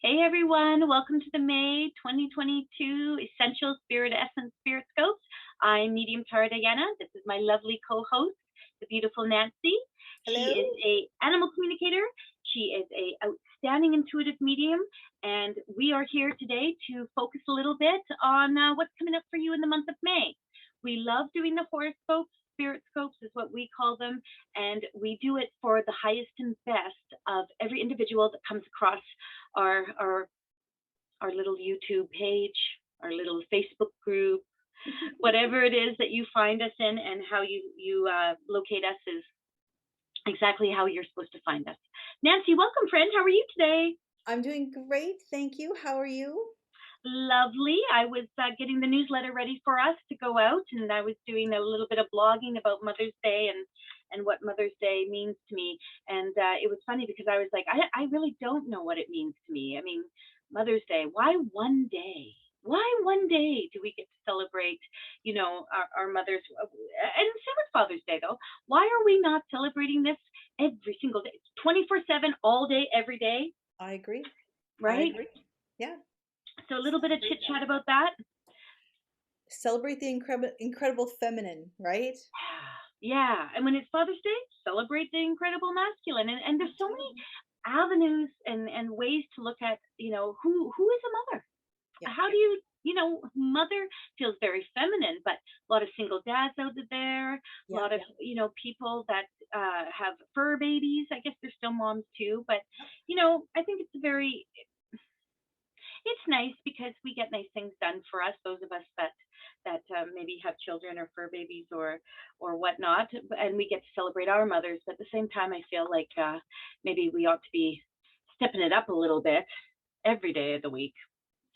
Hey everyone, welcome to the May 2022 Essential Spirit Essence Spirit Scopes. I'm Medium Tara Diana. This is my lovely co-host, the beautiful Nancy. Hello. She is a animal communicator. She is a outstanding intuitive medium, and we are here today to focus a little bit on what's coming up for you in the month of May. We love doing the horoscopes. Spirit scopes is what we call them, and we do it for the highest and best of every individual that comes across our little YouTube page, our little Facebook group, whatever it is that you find us in, and how you locate us is exactly how you're supposed to find us. Nancy, welcome, friend. How are you today? I'm doing great, thank you. How are you? Lovely. I was getting the newsletter ready for us to go out, and I was doing a little bit of blogging about Mother's Day and what Mother's Day means to me. And it was funny because I was like, I really don't know what it means to me. I mean, Mother's Day, why one day? Why one day do we get to celebrate, our mothers? And same with Father's Day, though. Why are we not celebrating this every single day, 24/7, all day, every day? I agree. Right? I agree. Yeah. So a little bit of chit chat about that. Celebrate the incredible feminine, right? Yeah. And when it's Father's Day, celebrate the incredible masculine. And there's so many avenues and ways to look at, who is a mother? Yeah. How do you, mother feels very feminine, but a lot of single dads out there, a lot of, people that have fur babies. I guess there's still moms too, but, I think it's nice because we get nice things done for us, those of us that maybe have children or fur babies or whatnot, and we get to celebrate our mothers. But at the same time, I feel like maybe we ought to be stepping it up a little bit every day of the week.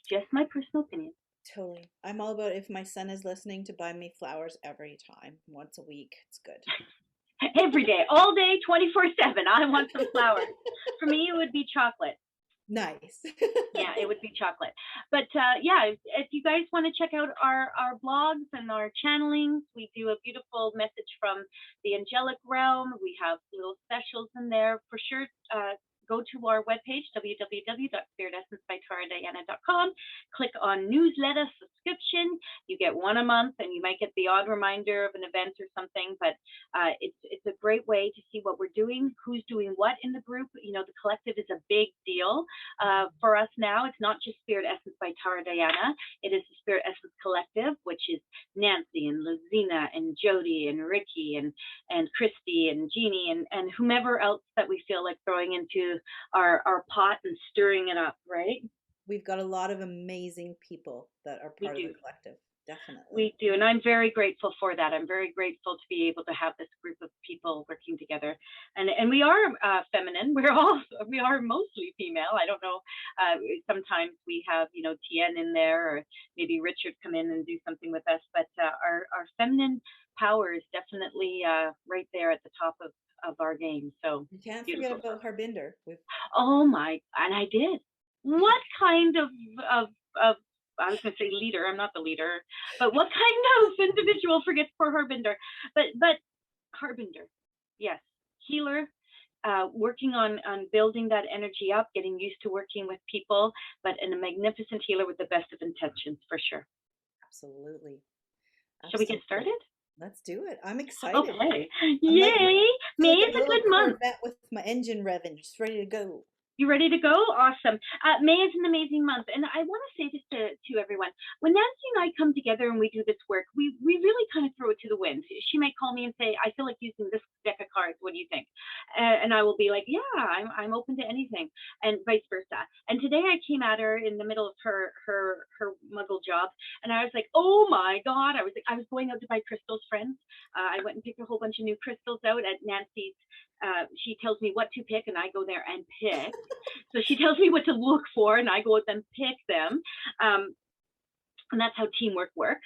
Just my personal opinion. Totally. I'm all about, if my son is listening, to buy me flowers every time, once a week. It's good. Every day, all day, 24/7. I want some flowers. For me, it would be chocolate. Nice. Yeah, it would be chocolate. But if you guys want to check out our blogs and our channelings, we do a beautiful message from the angelic realm. We have little specials in there. For sure, go to our webpage, www.spiritessencebytaradiana.com. Click on newsletter subscription. You get one a month, and you might get the odd reminder of an event or something. But it's a great way to see what we're doing, who's doing what in the group. The collective is a big deal for us now. It's not just Spirit Essence by Tara Diana. It is the Spirit Essence Collective, which is Nancy and Lizina and Jody and Ricky and Christy and Jeannie and whomever else that we feel like throwing into our pot and stirring it up, right? We've got a lot of amazing people that are part of the collective. Definitely. We do, and I'm very grateful for that. I'm very grateful to be able to have this group of people working together, and we are feminine. We are mostly female. I don't know. Sometimes we have Tien in there, or maybe Richard come in and do something with us. But our feminine power is definitely right there at the top of our game. So you can't forget about Harbinder. Oh my! And I did. What kind of I was going to say leader. I'm not the leader, but what kind of individual forgets poor Harbinder? But Harbinder, yes, healer, working on building that energy up, getting used to working with people, but a magnificent healer with the best of intentions, for sure. Absolutely. Shall we get started? Let's do it. I'm excited. Okay. Yay! May is a good month. With my engine revving, just ready to go. You ready to go? Awesome. May is an amazing month. And I want to say this to everyone. When Nancy and I come together and we do this work, we really kind of throw it to the wind. She might call me and say, I feel like using this deck of cards. What do you think? And I will be like, yeah, I'm open to anything, and vice versa. And today I came at her in the middle of her muggle job, and I was like, oh my God. I was going out to buy crystals, friends. I went and picked a whole bunch of new crystals out at Nancy's. She tells me what to pick, and I go there and pick. So she tells me what to look for, and I go out and pick them. And that's how teamwork works.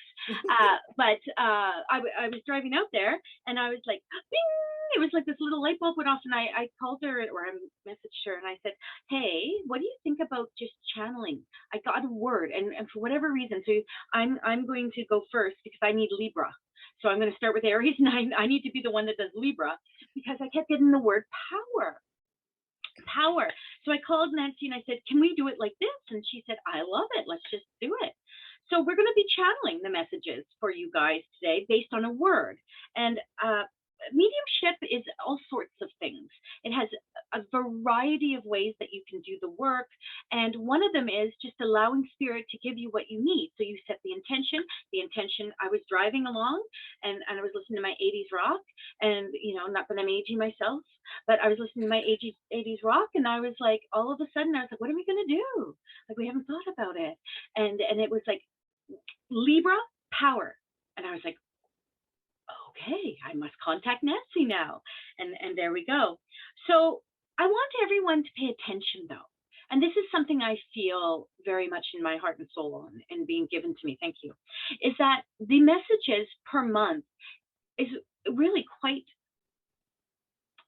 But I was driving out there, and I was like, bing! It was like this little light bulb went off, and I called her, or I messaged her, and I said, hey, what do you think about just channeling? I got a word, and for whatever reason, so I'm going to go first because I need Libra. So I'm going to start with Aries, and I need to be the one that does Libra because I kept getting the word power. power. So I called Nancy and I said, can we do it like this? And she said, I love it. Let's just do it. So we're going to be channeling the messages for you guys today based on a word. And mediumship is all sorts of things. It has a variety of ways that you can do the work. And one of them is just allowing spirit to give you what you need. So you set the intention. I was driving along and I was listening to my 80s rock, and, you know, not that I'm aging myself, but I was listening to my 80s rock, and I was like, all of a sudden I was like, what are we going to do? Like, we haven't thought about it. And it was like Libra power. And I was like, okay, I must contact Nancy now. And there we go. So I want everyone to pay attention though. And this is something I feel very much in my heart and soul and being given to me, thank you, is that the messages per month is really quite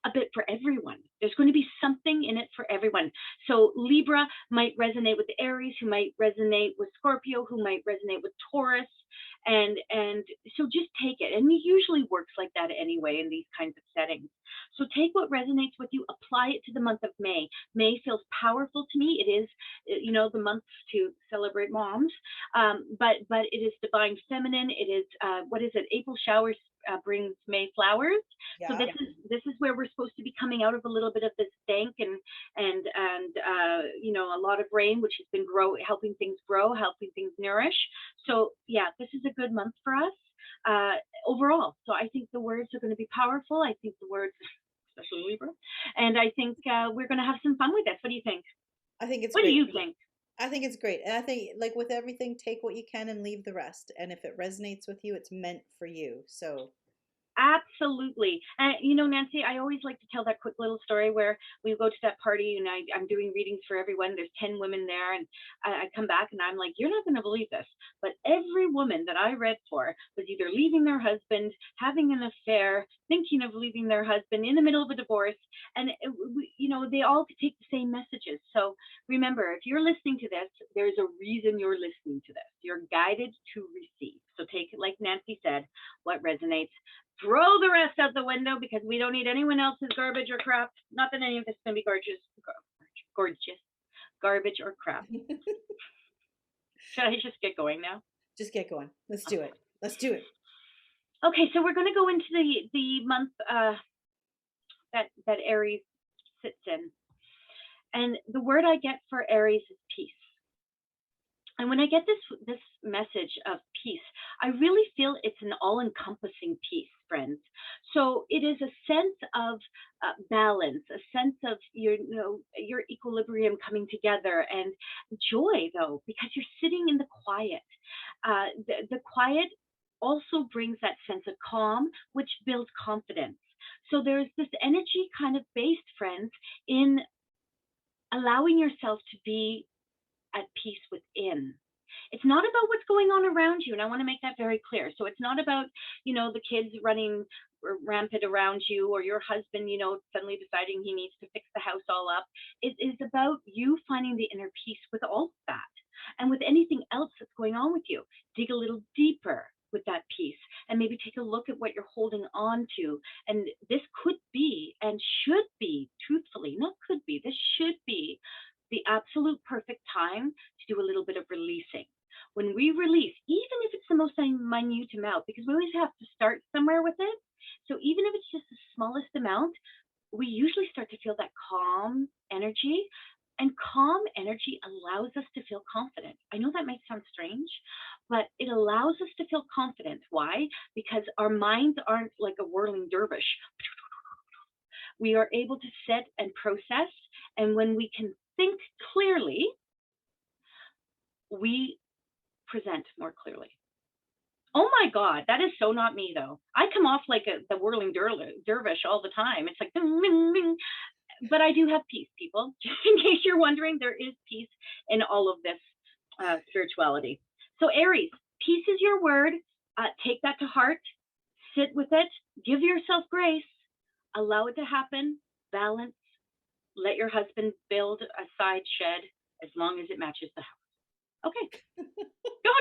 a bit for everyone. There's going to be something in it for everyone. So Libra might resonate with Aries, who might resonate with Scorpio, who might resonate with Taurus. And so just take it. And it usually works like that anyway in these kinds of settings. So take what resonates with you, apply it to the month of May. May feels powerful to me. It is, you know, the month to celebrate moms, but it is divine feminine. It is, what is it? April showers brings May flowers. Yeah. So this is where we're supposed to be coming out of a little bit of this stank and you know, a lot of rain, which has been helping things grow, helping things nourish. So yeah, this is a good month for us overall. So I think the words are going to be powerful. I think the words, especially Libra, and I think we're going to have some fun with this. What do you think? I think it's great. What do you think? I think it's great. And I think, like with everything, take what you can and leave the rest. And if it resonates with you, it's meant for you. So absolutely. You know, Nancy, I always like to tell that quick little story where we go to that party and I'm doing readings for everyone. There's 10 women there, and I come back and I'm like, you're not going to believe this, but every woman that I read for was either leaving their husband, having an affair, thinking of leaving their husband, in the middle of a divorce. And, you know, they all could take the same messages. So remember, if you're listening to this, there's a reason you're listening to this. You're guided to receive. So take it, like Nancy said, what resonates. Throw the rest out the window because we don't need anyone else's garbage or crap. Not that any of this is going to be gorgeous, garbage or crap. Should I just get going now? Just get going. Let's do it. Let's do it. Okay, so we're going to go into the month that Aries sits in. And the word I get for Aries is peace. And when I get this message of peace, I really feel it's an all-encompassing peace, friends. So it is a sense of balance, a sense of your equilibrium coming together, and joy, though, because you're sitting in the quiet. The quiet also brings that sense of calm, which builds confidence. So there's this energy kind of based, friends, in allowing yourself to be at peace within. It's not about what's going on around you, and I want to make that very clear. So it's not about, you know, the kids running rampant around you, or your husband, you know, suddenly deciding he needs to fix the house all up. It is about you finding the inner peace with all of that, and with anything else that's going on with you. Dig a little deeper with that peace, and maybe take a look at what you're holding on to. And this could be, and should be, truthfully, not could be, this should be the absolute perfect time to do a little bit of releasing. When we release, even if it's the most minute amount, because we always have to start somewhere with it. So even if it's just the smallest amount, we usually start to feel that calm energy. And calm energy allows us to feel confident. I know that might sound strange, but it allows us to feel confident. Why? Because our minds aren't like a whirling dervish. We are able to sit and process. And when we can think clearly, we present more clearly. Oh my God, that is so not me though. I come off like the whirling dervish all the time. It's like, ding, ding, ding. But I do have peace, people. Just in case you're wondering, there is peace in all of this spirituality. So Aries, peace is your word. Take that to heart. Sit with it. Give yourself grace. Allow it to happen. Balance. Let your husband build a side shed as long as it matches the house. Okay. Go,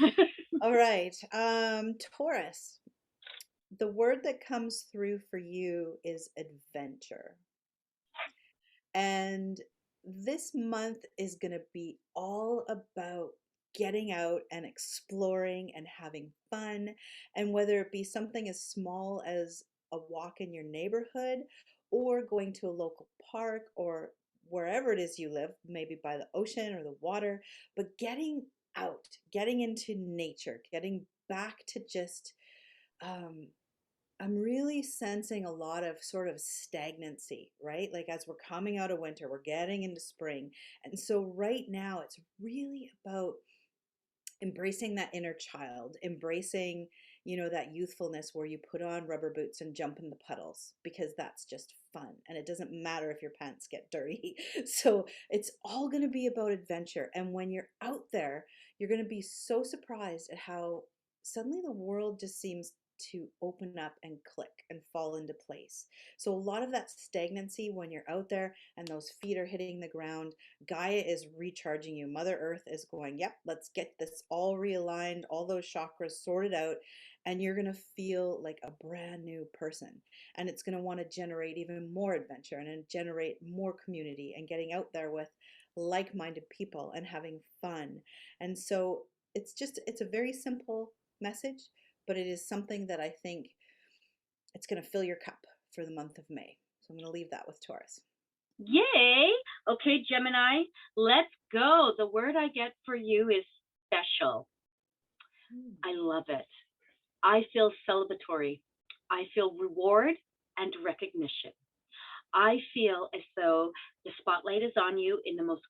Nancy. All right. Taurus. The word that comes through for you is adventure. And this month is going to be all about getting out and exploring and having fun. And whether it be something as small as a walk in your neighborhood or going to a local park or wherever it is you live, maybe by the ocean or the water, but getting out, getting into nature, getting back to just um, I'm really sensing a lot of sort of stagnancy, right? Like as we're coming out of winter, we're getting into spring. And so right now it's really about embracing that inner child, embracing, that youthfulness where you put on rubber boots and jump in the puddles because that's just fun. And it doesn't matter if your pants get dirty. So it's all going to be about adventure. And when you're out there, you're going to be so surprised at how suddenly the world just seems to open up and click and fall into place. So a lot of that stagnancy when you're out there and those feet are hitting the ground, Gaia is recharging you. Mother Earth is going, yep, let's get this all realigned, all those chakras sorted out, and you're going to feel like a brand new person. And it's going to want to generate even more adventure and generate more community and getting out there with like minded people and having fun. And so it's a very simple message, but it is something that I think it's going to fill your cup for the month of May. So I'm going to leave that with Taurus. Yay! Okay, Gemini, let's go. The word I get for you is special. I love it. I feel celebratory. I feel reward and recognition. I feel as though the spotlight is on you in the most,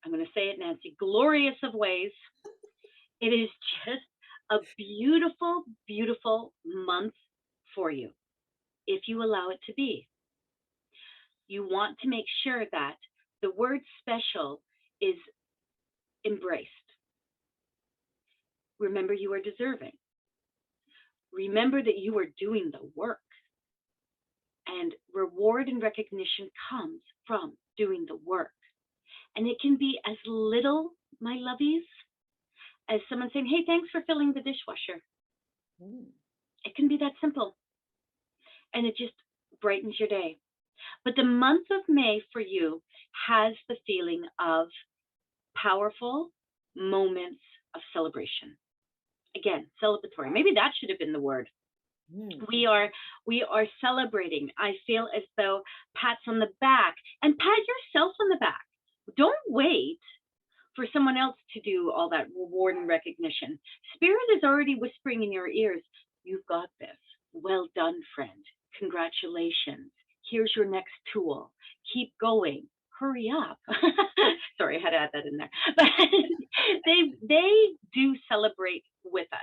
I'm going to say it, Nancy, glorious of ways. It is just a beautiful, beautiful month for you if you allow it to be. You want to make sure that the word special is embraced. Remember, you are deserving. Remember that you are doing the work. And reward and recognition comes from doing the work. And it can be as little, my lovies, as someone saying, hey, thanks for filling the dishwasher. It can be that simple. And it just brightens your day. But the month of May for you has the feeling of powerful moments of celebration. Again, celebratory. Maybe that should have been the word. We are celebrating. I feel as though pats on the back, and pat yourself on the back. Don't wait for someone else to do all that reward and recognition. Spirit is already whispering in your ears, you've got this. Well done, friend. Congratulations. Here's your next tool. Keep going. Hurry up. Sorry, I had to add that in there. But they do celebrate with us.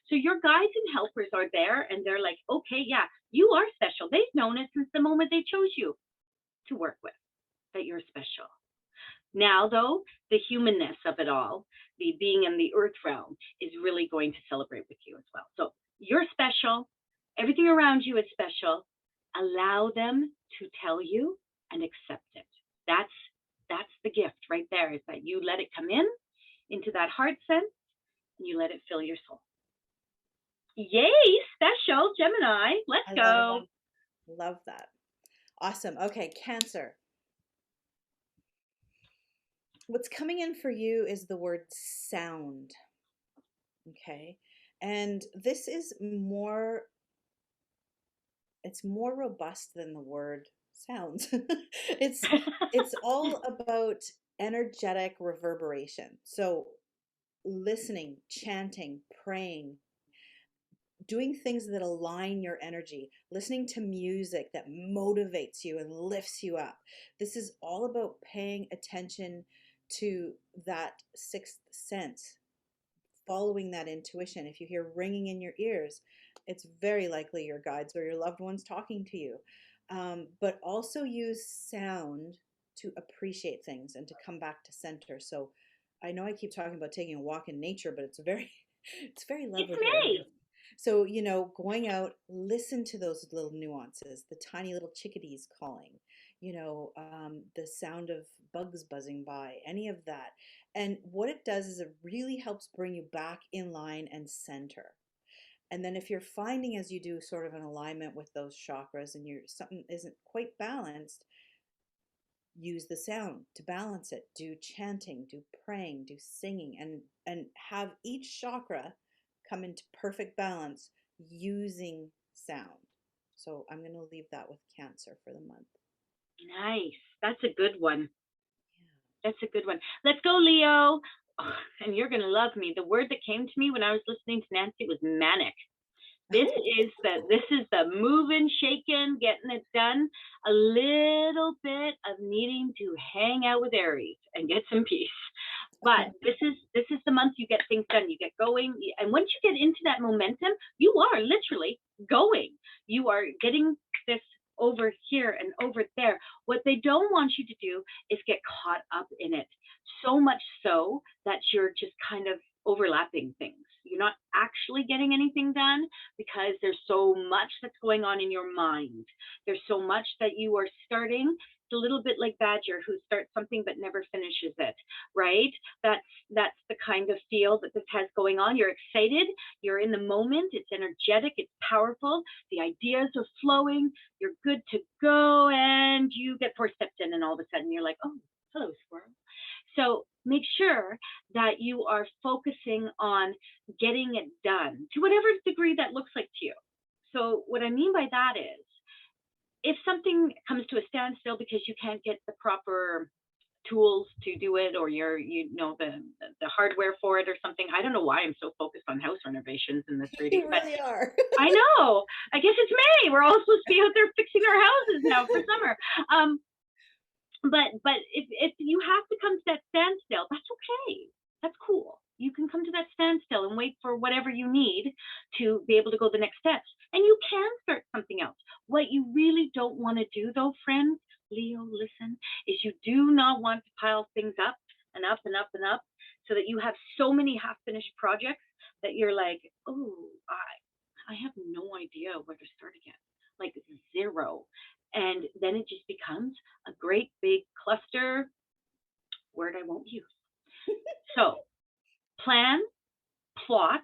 So your guides and helpers are there, and they're like, okay, yeah, you are special. They've known it since the moment they chose you to work with, that you're special. Now, though, the humanness of it all, the being in the earth realm, is really going to celebrate with you as well. So you're special. Everything around you is special. Allow them to tell you and accept it. That's the gift right there, is that you let it come in into that heart sense and you let it fill your soul. Yay, special Gemini. Let's go. Love that. Awesome. Okay, Cancer. What's coming in for you is the word sound. Okay. And this is it's more robust than the word sounds. it's all about energetic reverberation. So listening, chanting, praying, doing things that align your energy, listening to music that motivates you and lifts you up. This is all about paying attention to that sixth sense, following that intuition. If you hear ringing in your ears, it's very likely your guides or your loved ones talking to you. But also use sound to appreciate things and to come back to center. So I know I keep talking about taking a walk in nature, but it's very lovely. It's May. So, going out, listen to those little nuances, the tiny little chickadees calling, the sound of bugs buzzing by, any of that. And what it does is it really helps bring you back in line and center. And then if you're finding as you do sort of an alignment with those chakras and you're something isn't quite balanced, use the sound to balance it. Do chanting, do praying, do singing, and have each chakra come into perfect balance using sound. So I'm going to leave that with Cancer for the month. Nice. That's a good one. That's a good one. Let's go, Leo. Oh, and you're going to love me. The word that came to me when I was listening to Nancy was manic. This is the moving, shaking, getting it done. A little bit of needing to hang out with Aries and get some peace. But this is the month you get things done. You get going, and once you get into that momentum, you are literally going. You are getting this over here and over there. What they don't want you to do is get caught up in it, so much so that you're just kind of overlapping things. You're not actually getting anything done because there's so much that's going on in your mind. There's so much that you are starting. It's a little bit like Badger, who starts something but never finishes it, right? That's the kind of feel that this has going on. You're excited, you're in the moment, it's energetic, it's powerful, the ideas are flowing, you're good to go, and you get 4 steps in, and all of a sudden you're like, oh, hello, squirrel. So make sure that you are focusing on getting it done to whatever degree that looks like to you. So what I mean by that is, if something comes to a standstill because you can't get the proper tools to do it, or the hardware for it or something. I don't know why I'm so focused on house renovations in this reading. You really are. I know. I guess it's May. We're all supposed to be out there fixing our houses now for summer. But if you have to come to that standstill, that's okay. That's cool. You can come to that standstill and wait for whatever you need to be able to go the next steps. And you can start something else. What you really don't want to do, though, friends, Leo, listen, is you do not want to pile things up and up and up and up so that you have so many half-finished projects that you're like, oh, I have no idea where to start again. Like zero. And then it just becomes a great big cluster, word I won't use. So plan, plot,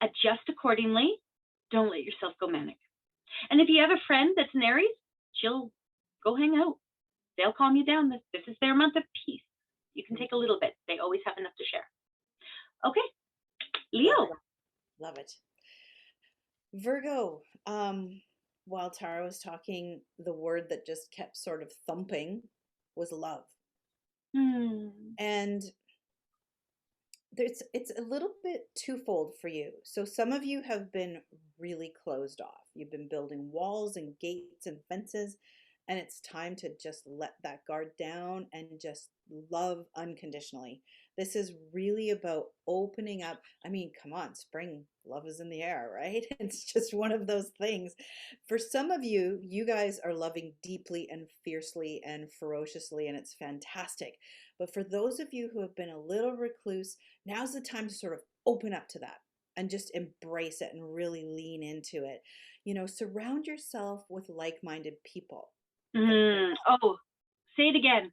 adjust accordingly. Don't let yourself go manic. And if you have a friend that's an Aries, chill, go hang out. They'll calm you down. This is their month of peace. You can take a little bit. They always have enough to share. Okay, Leo. Love it. Virgo. While Tara was talking, the word that just kept sort of thumping was love. And it's a little bit twofold for you. So some of you have been really closed off. You've been building walls and gates and fences, and it's time to just let that guard down and just love unconditionally. This is really about opening up. I mean, come on, spring, love is in the air, right? It's just one of those things. For some of you, you guys are loving deeply and fiercely and ferociously, and it's fantastic. But for those of you who have been a little recluse, now's the time to sort of open up to that and just embrace it and really lean into it. You know, surround yourself with like-minded people. Oh, say it again.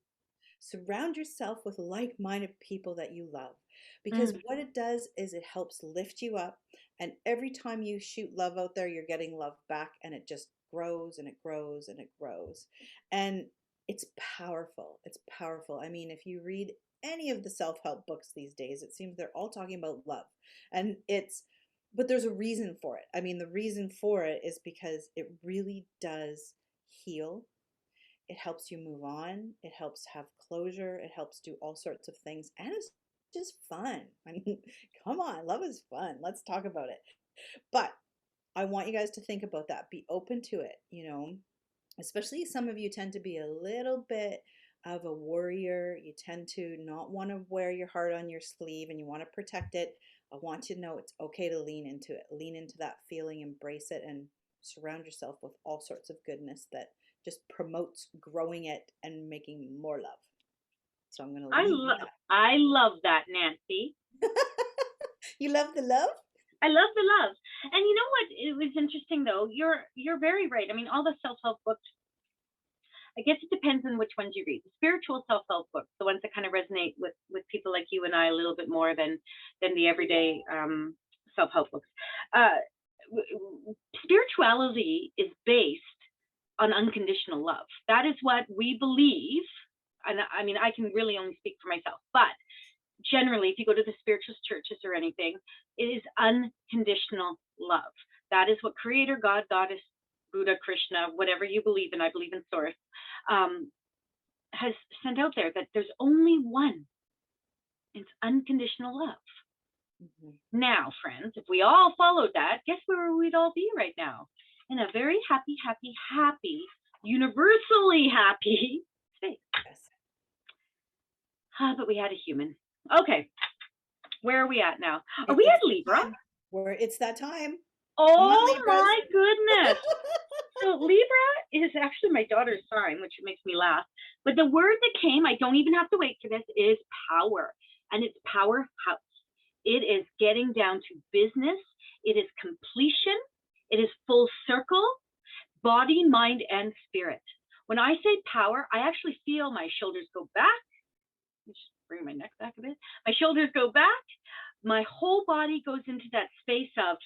Surround yourself with like-minded people that you love, because what it does is it helps lift you up, and every time you shoot love out there, you're getting love back, and it just grows and it grows and it grows. And it's powerful. It's powerful. I mean, if you read any of the self-help books these days, it seems they're all talking about love. And but there's a reason for it. I mean, the reason for it is because it really does heal. It helps you move on. It helps have closure. It helps do all sorts of things. And it's just fun. I mean, come on, love is fun. Let's talk about it. But I want you guys to think about that. Be open to it, you know, especially some of you tend to be a little bit of a worrier. You tend to not want to wear your heart on your sleeve and you want to protect it. I want you to know it's okay to lean into it. Lean into that feeling, embrace it, and surround yourself with all sorts of goodness that just promotes growing it and making more love. So I'm going to leave that. I love that, Nancy. You love the love? I love the love. And you know what? It was interesting, though. You're very right. I mean, all the self-help books, I guess it depends on which ones you read. The spiritual self-help books, the ones that kind of resonate with people like you and I a little bit more than the everyday self-help books. Spirituality is based on unconditional love. That is what we believe. And I mean, I can really only speak for myself, but generally, if you go to the spiritualist churches or anything, it is unconditional love. That is what Creator, God, Goddess, Buddha, Krishna, whatever you believe in, I believe in Source, has sent out there, that there's only one. It's unconditional love. Now, friends, if we all followed that, guess where we'd all be right now? In a very happy, happy, happy, universally happy state. Yes. But we had a human. Okay, where are we at now? Are we at Libra? Where it's that time. Oh my goodness. So Libra is actually my daughter's sign, which makes me laugh. But the word that came, I don't even have to wait for this, is power. And it's powerhouse. It is getting down to business. It is completion. It is full circle, body, mind, and spirit. When I say power, I actually feel my shoulders go back. Just bring my neck back a bit. My shoulders go back. My whole body goes into that space of,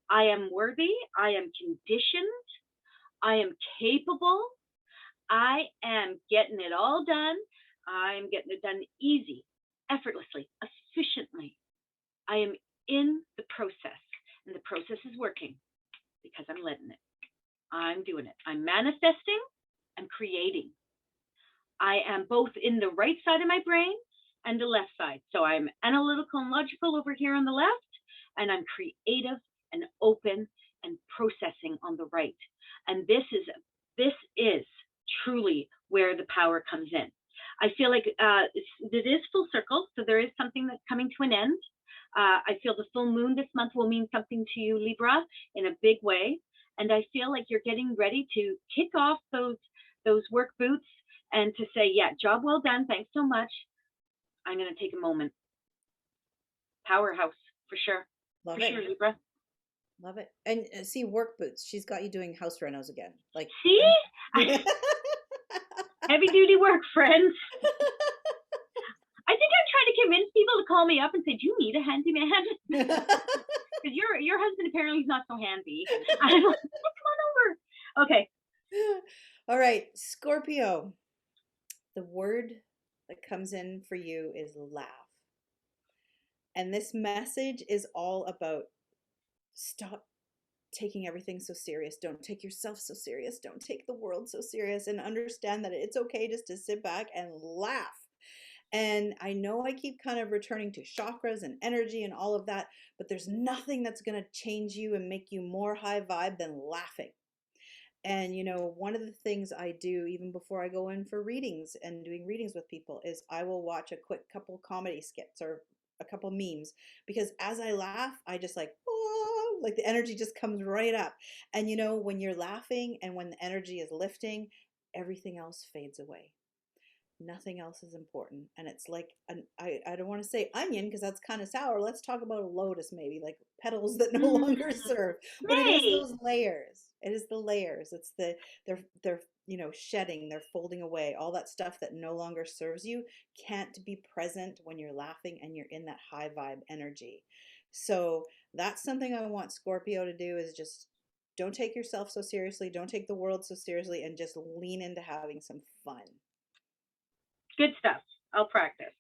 I am worthy. I am conditioned. I am capable. I am getting it all done. I'm getting it done easy, effortlessly, efficiently. I am in the process, and the process is working because I'm letting it. I'm doing it. I'm manifesting. I'm creating. I am both in the right side of my brain and the left side. So I'm analytical and logical over here on the left, and I'm creative and open and processing on the right. And this is truly where the power comes in. I feel like it is full circle, so there is something that's coming to an end. I feel the full moon this month will mean something to you, Libra, in a big way. And I feel like you're getting ready to kick off those work boots and to say, yeah, job well done. Thanks so much. I'm going to take a moment. Powerhouse, for sure. Love for it. sure, Libra. Love it. And see, work boots. She's got you doing house renos again. Like, see? Heavy duty work, friends. I think I'm trying to convince people to call me up and say, do you need a handyman? Because your husband apparently is not so handy. I'm like, come on over. Okay. All right, Scorpio. The word that comes in for you is laugh. And this message is all about stop taking everything so serious. Don't take yourself so serious. Don't take the world so serious, and understand that it's okay just to sit back and laugh. And I know I keep kind of returning to chakras and energy and all of that, but there's nothing that's going to change you and make you more high vibe than laughing. And, you know, one of the things I do even before I go in for readings and doing readings with people is I will watch a quick couple comedy skits or a couple memes, because as I laugh, I just like, oh, like the energy just comes right up. And, you know, when you're laughing and when the energy is lifting, everything else fades away. Nothing else is important. And it's like, I don't want to say onion because that's kind of sour. Let's talk about a lotus, maybe like petals that no longer serve. But it is those layers. It is the layers. It's they're you know, shedding, they're folding away. All that stuff that no longer serves you can't be present when you're laughing and you're in that high vibe energy. So that's something I want Scorpio to do, is just don't take yourself so seriously. Don't take the world so seriously, and just lean into having some fun. Good stuff. I'll practice.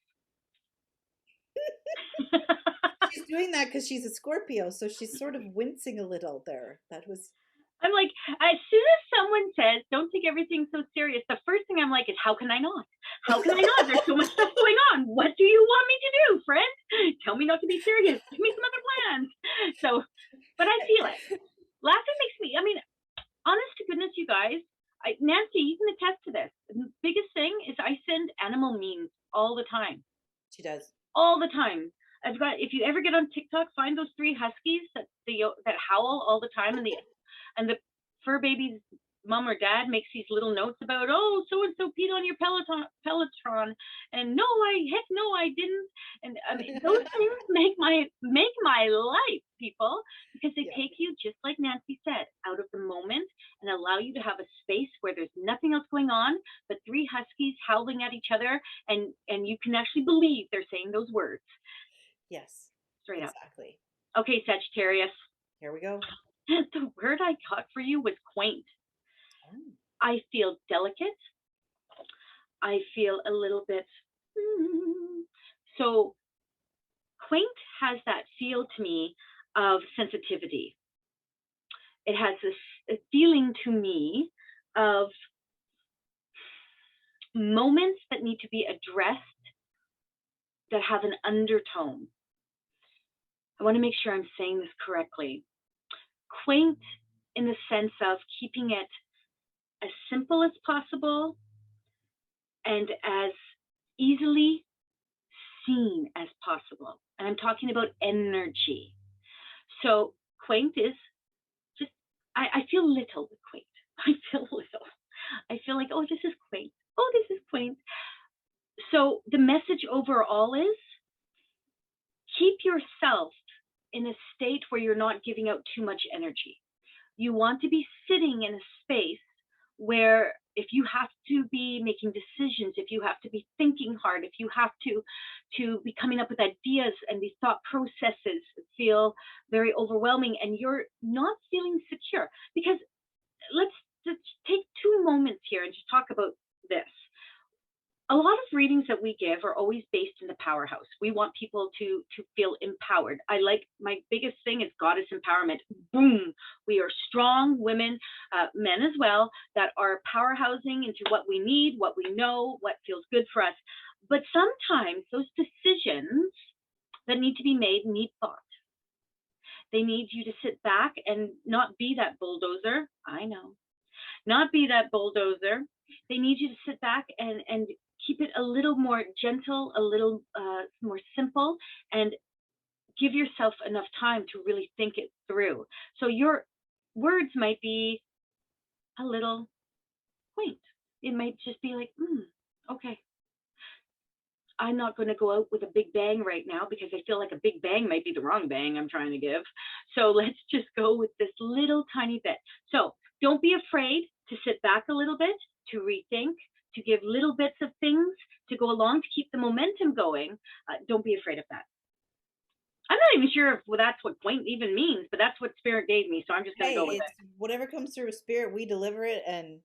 She's doing that because she's a Scorpio, so she's sort of wincing a little there. That was. I'm like, as soon as someone says, don't take everything so serious, the first thing I'm like is, how can I not? How can I not? There's so much stuff going on. What do you want me to do, friend? Tell me not to be serious. Give me some other plans. So, but I feel it. Laughing makes me, I mean, honest to goodness, you guys, Nancy, you can attest to this. The biggest thing is I send animal memes all the time. She does. All the time. I've got, if you ever get on TikTok, find those 3 huskies that howl all the time, and the fur baby's mom or dad makes these little notes about, oh, so and so peed on your Peloton, and no, I didn't. And I mean, those things make my life, people, because they take you, just like Nancy said, out of the moment and allow you to have a space where there's nothing else going on but 3 huskies howling at each other, and you can actually believe they're saying those words. Yes, straight exactly. Okay, Sagittarius. Here we go. The word I got for you was quaint. Oh. I feel delicate. I feel a little bit. So quaint has that feel to me of sensitivity. It has this feeling to me of moments that need to be addressed that have an undertone. I want to make sure I'm saying this correctly. Quaint in the sense of keeping it as simple as possible and as easily seen as possible. And I'm talking about energy. So quaint is just, I feel little with quaint. I feel little. I feel like, oh, this is quaint. Oh, this is quaint. So the message overall is keep yourself in a state where you're not giving out too much energy. You want to be sitting in a space where if you have to be making decisions, if you have to be thinking hard, if you have to be coming up with ideas and these thought processes feel very overwhelming and you're not feeling secure. Because let's just take 2 moments here and just talk about this. A lot of readings that we give are always based in the powerhouse. We want people to feel empowered. My biggest thing is goddess empowerment. Boom. We are strong women, men as well, that are powerhousing into what we need, what we know, what feels good for us. But sometimes those decisions that need to be made need thought. They need you to sit back and not be that bulldozer. I know. Not be that bulldozer. They need you to sit back and keep it a little more gentle, a little more simple, and give yourself enough time to really think it through. So your words might be a little quaint. It might just be like, okay. I'm not going to go out with a big bang right now because I feel like a big bang might be the wrong bang I'm trying to give. So let's just go with this little tiny bit. So don't be afraid to sit back a little bit, to rethink, to give little bits of things to go along to keep the momentum going. Don't be afraid of that. I'm not even sure if that's what quaint even means, but that's what Spirit gave me, so I'm just going to go with It's it. whatever comes through Spirit, we deliver it and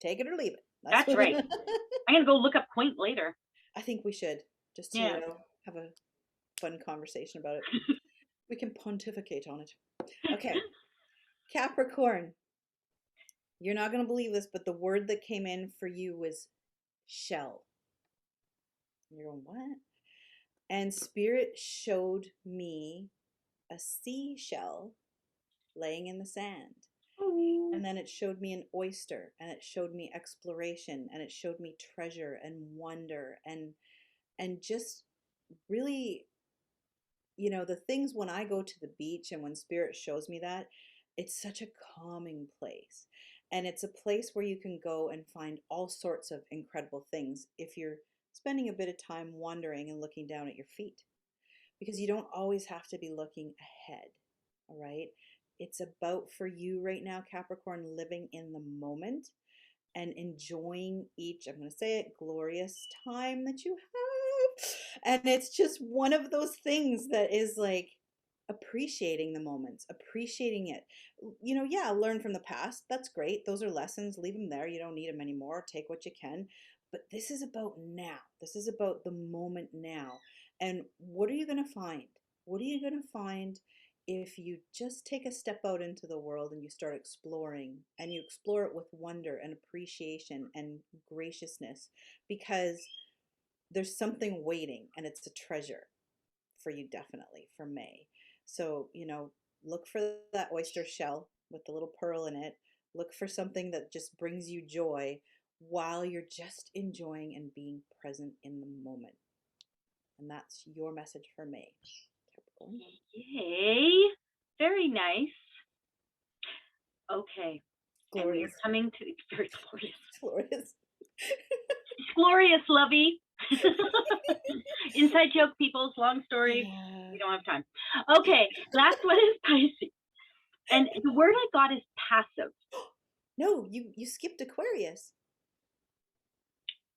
take it or leave it. That's right. I'm going to go look up quaint later. I think we should, just to have a fun conversation about it. We can pontificate on it. Okay. Capricorn. You're not going to believe this, but the word that came in for you was shell. And you're going, what? And Spirit showed me a seashell laying in the sand. And then it showed me an oyster, and it showed me exploration, and it showed me treasure and wonder and just really, the things when I go to the beach and when Spirit shows me that, it's such a calming place. And it's a place where you can go and find all sorts of incredible things if you're spending a bit of time wandering and looking down at your feet. Because you don't always have to be looking ahead, all right? It's about, for you right now, Capricorn, living in the moment and enjoying each, I'm going to say it, glorious time that you have. And it's just one of those things that is like appreciating the moments, appreciating it. Yeah, learn from the past. That's great. Those are lessons. Leave them there. You don't need them anymore. Take what you can. But this is about now. This is about the moment now. And what are you going to find? What are you going to find if you just take a step out into the world and you start exploring, and you explore it with wonder and appreciation and graciousness? Because there's something waiting, and it's a treasure for you, definitely, for May. So, look for that oyster shell with the little pearl in it. Look for something that just brings you joy while you're just enjoying and being present in the moment. And that's your message for May, Capricorn. Yay. Very nice. Okay. Glorious. And we're coming to very glorious. Glorious. Glorious, lovey. Inside joke, people's long story. We don't have time. Okay, last one is Pisces. And the word I got is passive. No, you skipped Aquarius.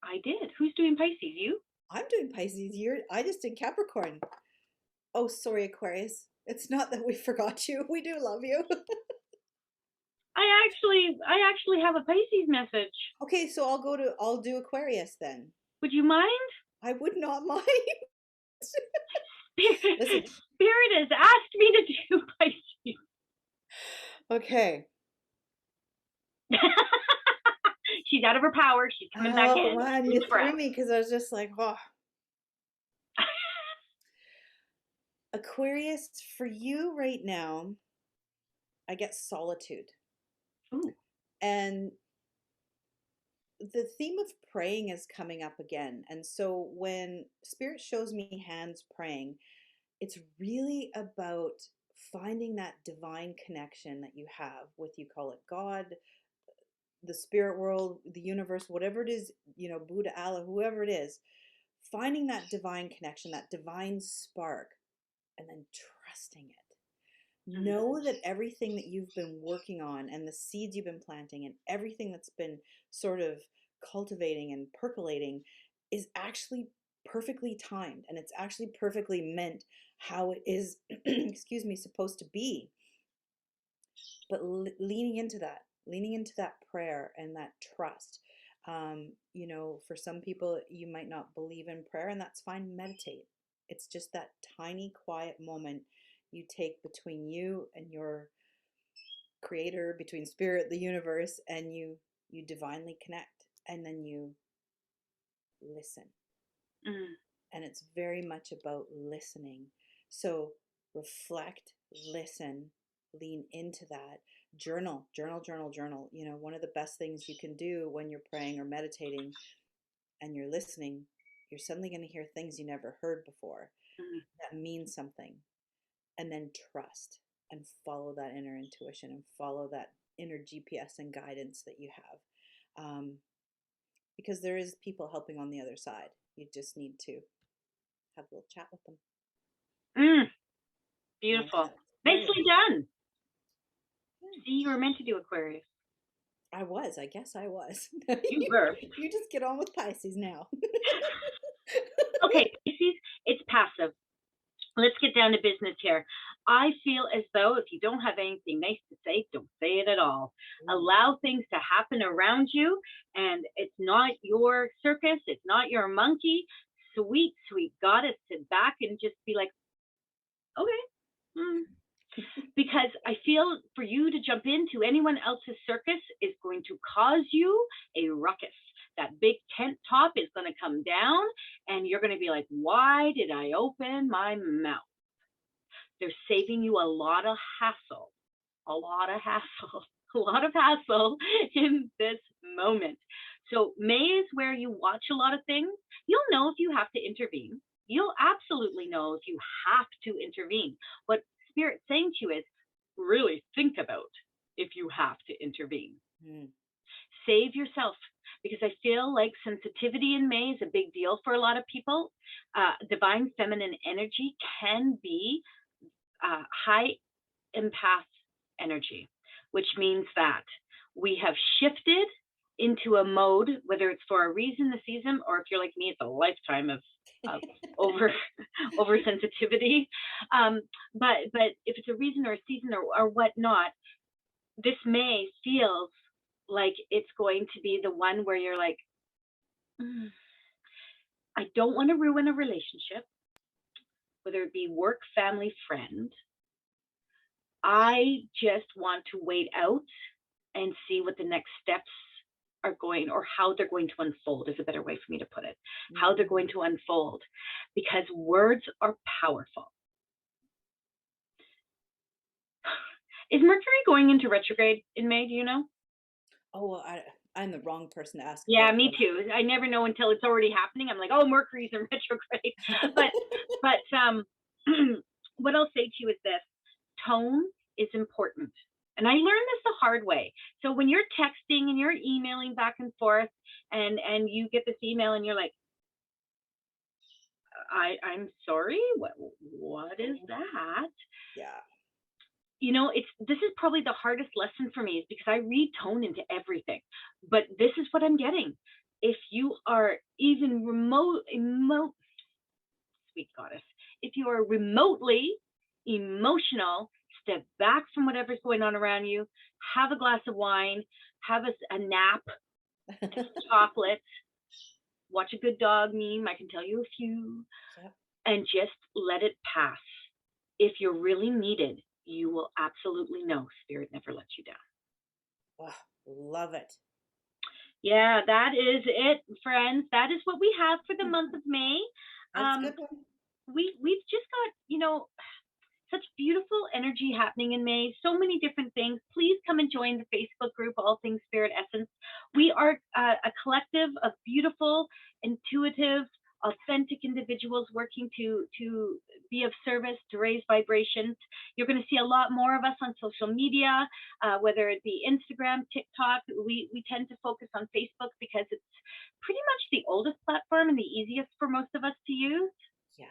I did. Who's doing Pisces? You? I'm doing Pisces. I just did Capricorn. Oh, sorry, Aquarius. It's not that we forgot you. We do love you. I actually have a Pisces message. Okay, so I'll do Aquarius then. Would you mind? I would not mind. Listen, Spirit has asked me to do Pisces. okay. She's out of her power. She's coming back in. Oh man, you threw me because I was just like, oh. Aquarius, for you right now, I get solitude. Ooh. And the theme of praying is coming up again. And so when Spirit shows me hands praying, it's really about finding that divine connection that you have with, you call it God, the spirit world, the universe, whatever it is, Buddha, Allah, whoever it is, finding that divine connection, that divine spark, and then trusting it. Know that everything that you've been working on and the seeds you've been planting and everything that's been sort of cultivating and percolating is actually perfectly timed, and it's actually perfectly meant how it is excuse me, supposed to be. But leaning into that prayer and that trust. For some people you might not believe in prayer, and that's fine. Meditate. It's just that tiny quiet moment you take between you and your creator, between spirit, the universe, and you divinely connect, and then you listen. And it's very much about listening. So reflect, listen, lean into that. Journal. One of the best things you can do when you're praying or meditating and you're listening, you're suddenly going to hear things you never heard before. That means something. And then trust and follow that inner intuition and follow that inner GPS and guidance that you have. Because there is people helping on the other side. You just need to have a little chat with them. Beautiful. Nicely done. See, you were meant to do Aquarius. I guess I was. You were. You just get on with Pisces now. Okay, Pisces, it's passive. Let's get down to business here. I feel as though if you don't have anything nice to say, don't say it at all. Allow things to happen around you, and it's not your circus. It's not your monkey. Sweet, sweet goddess, sit back and just be like, okay. Because I feel for you to jump into anyone else's circus is going to cause you a ruckus. That big tent top is going to come down, and you're going to be like, why did I open my mouth? They're saving you a lot of hassle in this moment. So May is where you watch a lot of things. You'll know if you have to intervene. You'll absolutely know if you have to intervene. What Spirit's saying to you is really think about if you have to intervene. Save yourself, because I feel like sensitivity in May is a big deal for a lot of people. Divine feminine energy can be high empath energy, which memes that we have shifted into a mode, whether it's for a reason this season, or if you're like me, it's a lifetime of oversensitivity. But if it's a reason or a season or whatnot, this May feels like it's going to be the one where you're like, I don't want to ruin a relationship, whether it be work, family, friend. I just want to wait out and see what the next steps are going, or how they're going to unfold is a better way for me to put it. How they're going to unfold, because words are powerful. Is Mercury going into retrograde in May? Do you know? Oh, well, I'm the wrong person to ask. Yeah, me too. I never know until it's already happening. I'm like, oh, Mercury's in retrograde. but what I'll say to you is this: tone is important. And I learned this the hard way. So when you're texting and you're emailing back and forth, and you get this email and you're like, I'm sorry, what is that? Yeah. This is probably the hardest lesson for me, is because I read tone into everything. But this is what I'm getting. If you are even sweet goddess, if you are remotely emotional, step back from whatever's going on around you, have a glass of wine, have a nap, chocolate, watch a good dog meme. I can tell you a few, Yep. and just let it pass. If you're really needed, you will absolutely know Spirit never lets you down. Oh, love it. Yeah, that is it, friends. That is what we have for the Hmm, month of May. that's a good one. We've just got, such beautiful energy happening in May. So many different things. Please come and join the Facebook group, All Things Spirit Essence. We are a collective of beautiful, intuitive, authentic individuals working to be of service, to raise vibrations. You're going to see a lot more of us on social media, whether it be Instagram, TikTok. We tend to focus on Facebook because it's pretty much the oldest platform and the easiest for most of us to use. Yeah.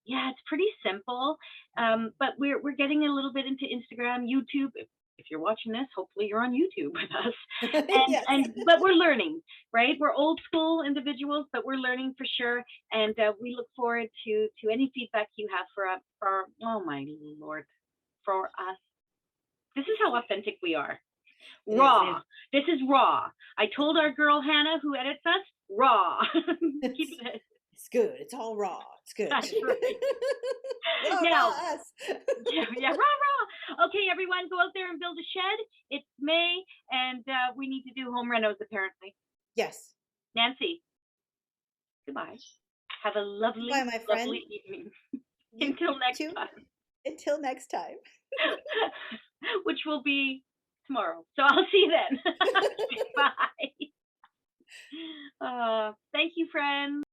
Yeah, it's pretty simple. But we're getting a little bit into Instagram, YouTube. If you're watching this, hopefully you're on YouTube with us. Yes. But we're learning, right? We're old school individuals, but we're learning for sure. And we look forward to any feedback you have for oh my Lord, for us. This is how authentic we are. It is. Raw. This is raw. I told our girl Hannah, who edits us, raw. Keep it. It's good. It's all raw. It's good. That's right. Raw, Now, raw us. yeah, rah, rah. Okay, everyone, go out there and build a shed. It's May, and we need to do home renos, apparently. Yes. Nancy, goodbye. Have a lovely, Bye, my friend. lovely evening. You Until next too. time. Until next time. Which will be tomorrow. So I'll see you then. Bye. Thank you, friends.